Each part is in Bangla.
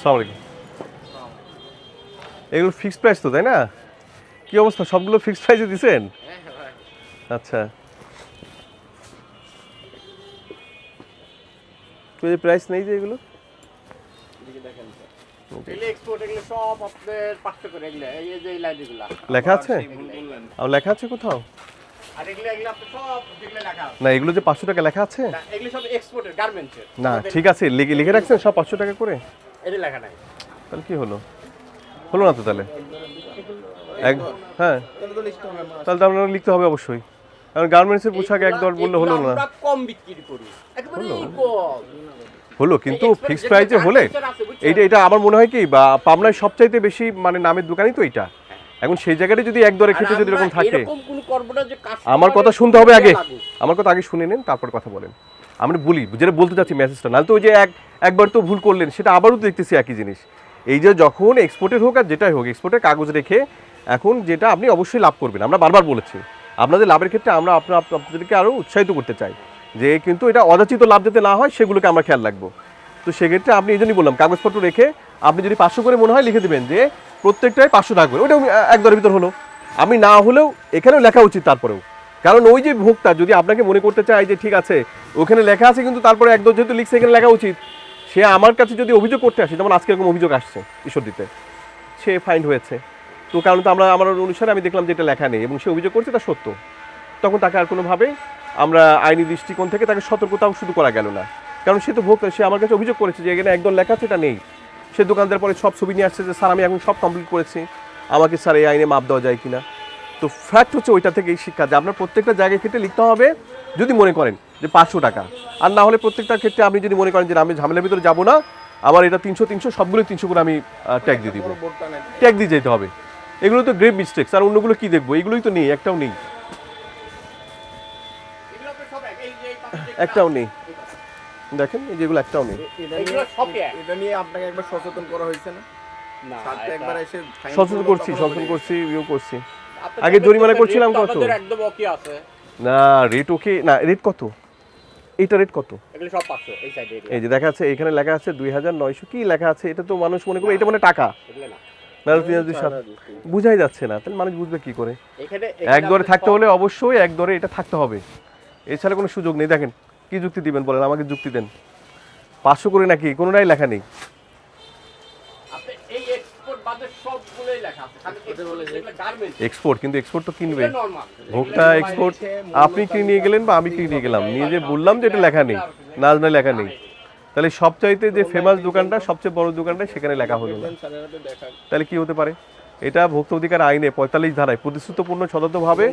আসসালামু আলাইকুম। এগুলো ফিক্সড প্রাইস তো, তাই না? কি অবস্থা, সবগুলো ফিক্সড প্রাইসে দিছেন? আচ্ছা, তো এই প্রাইস নেই যে এগুলো লেখা আছে? আর লেখা আছে কোথাও? না, এগুলো যে 500 টাকা লেখা আছে না, ঠিক আছে, লিখে রাখছেন সব 500 টাকা করে? তাহলে কি হলো? হলো না তো তাহলে? হ্যাঁ, তাহলে তো আপনার লিখতে হবে অবশ্যই, কারণ গার্মেন্টসের পোশাক এক দর বললে হলো না। কম বিক্রি করি হলো কিন্তু ফিক্সড প্রাইসে হলে এটা আমার মনে হয় কি, বা পাবনায় সবচাইতে বেশি মানে নামের দোকানই তো এটা। এখন সেই জায়গাটা যদি এক দরের ক্ষেত্রে যদি এরকম থাকে, আমার কথা শুনতে হবে আগে, আমার কথা আগে শুনে নেন, তারপর কথা বলেন। আমরা বলি যেটা বলতে চাচ্ছি মেসেজটা, নাহলে তো ওই যে একবার তো ভুল করলেন, সেটা আবারও তো দেখতেছি একই জিনিস। এই যে যখন এক্সপোর্টের হোক আর যেটাই হোক, এক্সপোর্টের কাগজ রেখে এখন যেটা আপনি অবশ্যই লাভ করবেন, আমরা বারবার বলেছি আপনাদের লাভের ক্ষেত্রে আমরা আপনাদেরকে আরও উৎসাহিত করতে চাই যে কিন্তু এটা অযাচিত লাভ যাতে না হয় সেগুলোকে আমরা খেয়াল রাখবো। তো সেক্ষেত্রে আপনি এই জন্যই বললাম, কাগজপত্র রেখে আপনি যদি 500 করে মনে হয় লিখে দেবেন যে প্রত্যেকটাই 500 টাকা করে, ওটাও এক দরের ভিতর হলো। আমি না হলেও এখানেও লেখা উচিত তারপরেও, কারণ ওই যে ভোক্তা যদি আপনাকে মনে করতে চায় যে ঠিক আছে ওখানে লেখা আছে কিন্তু তারপরে এক দর যেহেতু লিখছে এখানে লেখা উচিত, সে আমার কাছে যদি অভিযোগ করতে আসে, যেমন আজকে এরকম অভিযোগ আসছে ঈশ্বরদীতে, সে ফাইন্ড হয়েছে, তো কারণ তো আমার অনুসারে আমি দেখলাম যে এটা লেখা নেই এবং সে অভিযোগ করছে তা সত্য, তখন তাকে আর কোনোভাবে আমরা আইনি দৃষ্টিকোণ থেকে তাকে সতর্কতাও শুধু করা গেল না, কারণ সে তো ভোক্তা, সে আমার কাছে অভিযোগ করেছে যে এখানে একদম লেখা আছে এটা নেই। সে দোকানদার পরে সব ছবি নিয়ে আসছে যে স্যার আমি এখন সব কমপ্লিট করেছি, আমাকে স্যার এই আইনে মাপ দেওয়া যায় কিনা। তো ফ্যাক্ট হচ্ছে ওইটা থেকে এই শিক্ষা যে আপনার প্রত্যেকটা জায়গায় ক্ষেত্রে লিখতে হবে যদি মনে করেন যে 500 টাকা, আর না হলে প্রত্যেকটার ক্ষেত্রে আপনি যদি মনে করেন যে আমি ঝামেলার ভিতরে যাবো না, আমার এটা 300 সবগুলো 300 করে আমি ট্যাগ দিয়ে দিব, ট্যাগ দিয়ে যেতে হবে। এগুলো তো গ্রেভ মিস্টেকস, আর অন্যগুলো কি দেখবো? এগুলোই তো নেই, একটাও নেই, একটাও নেই, দেখেন এই যেগুলো একটাও নেই। এটা নিয়ে আপনাকে একবার সচেতন করা হয়েছে না? একবার এসে সচেতন করছি ইউ করছি। আগে জরিমানা করছিলাম কত না, রেট ওকে না, রেট কত, এইটা রেট কত? এই যে দেখা যাচ্ছে এখানে লেখা আছে 2900 কি লেখা আছে, এটা তো মানুষ মনে করবে এটা মানে টাকা না, 3007 বুঝাই যাচ্ছে না, তাহলে মানুষ বুঝবে কি করে? এক দরে থাকতে হলে অবশ্যই এক দরে এটা থাকতে হবে, এছাড়া কোনো সুযোগ নেই। দেখেন কি যুক্তি দিবেন বলেন, আমাকে যুক্তি দেন। 500 করে নাকি কোনোটাই লেখা নেই? এক্সপোর্ট, কিন্তু এক্সপোর্ট তো কিনবে ভোক্তা, এক্সপোর্ট আপনি কিনে নিয়ে গেলেন বা আমি কিনে নিয়ে গেলাম, নিয়ে যে বললাম যে এটা লেখা নেই, না লেখা নেই, তাহলে সবচাইতে যে ফেমাস দোকানটা, সবচেয়ে বড় দোকানটা, সেখানে লেখা হলো না, তাহলে কি হতে পারে? এটা ভোক্তা অধিকার আইনে 45 ধারায় প্রতিশ্রুতপূর্ণ সততভাবে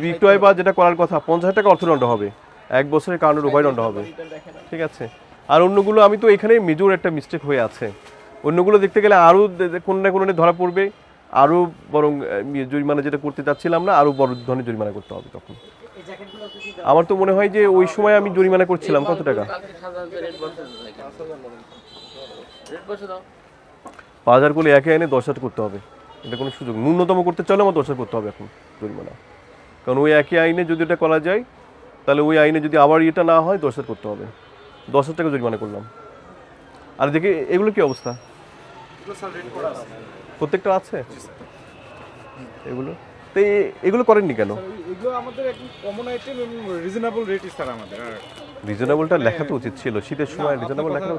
বিক্রয় বা যেটা করার কথা 50,000 টাকা অর্থদণ্ড হবে, 1 বছরের কারণের উভয়দণ্ড হবে, ঠিক আছে? আর অন্যগুলো আমি তো এখানে মেজর একটা মিস্টেক হয়ে আছে, অন্যগুলো দেখতে গেলে আরও কোনো না কোনো ধরা পড়বে, আরও বরং জরিমানা যেটা করতে চাচ্ছিলাম না, আরও বড় ধরনের জরিমানা করতে হবে তখন। আমার তো মনে হয় যে ওই সময় আমি জরিমানা করছিলাম কত টাকা, 5000 করলে একে এনে 10,000 করতে হবে, এটা কোনো সুযোগ, ন্যূনতম করতে চাইলে আমার 10,000 করতে হবে এখন জরিমানা, কারণ ওই একই আইনে যদি এটা করা যায় তাহলে ওই আইনে যদি আবার এটা না হয় 10,000 করতে হবে, 10,000 টাকা জরিমানা করলাম। আর দেখি এগুলো কি অবস্থা, প্রত্যেকটা আছে এগুলো, তো এগুলো করেননি কেন? এগুলো আমাদের একদম কমন আইটেম এবং রিজনেবল রেটই স্যার আমাদের। রিজনেবলটা লেখা তো উচিত ছিল, শীতের সময় রিজনেবল লেখা